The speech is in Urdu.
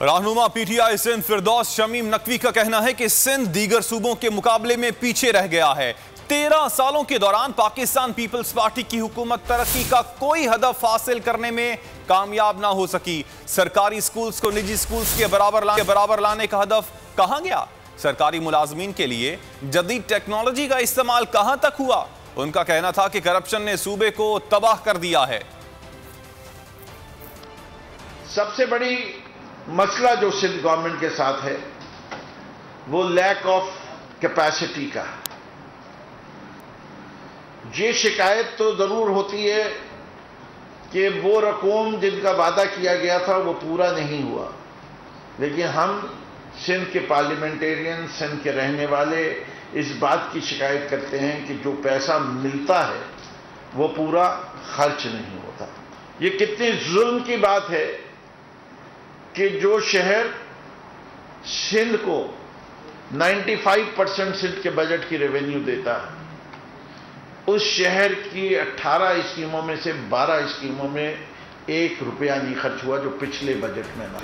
رہنما P T I Sindh Firdous Shamim Naqvi کا کہنا ہے کہ سندھ دیگر صوبوں کے مقابلے میں پیچھے رہ گیا ہے۔ 13 سالوں کے دوران پاکستان پیپلز پارٹی کی حکومت ترقی کا کوئی ہدف حاصل کرنے میں کامیاب نہ ہو سکی۔ سرکاری سکولز کو نجی سکولز کے برابر لانے کا ہدف کہاں گیا؟ سرکاری ملازمین کے لیے جدید ٹیکنالوجی کا استعمال کہاں تک ہوا؟ ان کا کہنا تھا کہ کرپشن نے صوبے کو تباہ کر دیا ہے۔ سب سے بڑی مسئلہ جو سندھ گورنمنٹ کے ساتھ ہے وہ لیک آف کیپیسٹی کا۔ یہ شکایت تو ضرور ہوتی ہے کہ وہ رقوم جن کا وعدہ کیا گیا تھا وہ پورا نہیں ہوا، لیکن ہم سندھ کے پارلیمنٹیرین، سندھ کے رہنے والے اس بات کی شکایت کرتے ہیں کہ جو پیسہ ملتا ہے وہ پورا خرچ نہیں ہوتا۔ یہ کتنے ظلم کی بات ہے کہ جو شہر سندھ کو 95% سندھ کے بجٹ کی ریونیو دیتا ہے، اس شہر کی 18 اسکیموں میں سے 12 اسکیموں میں 1 روپیہ نہیں خرچ ہوا جو پچھلے بجٹ میں نہ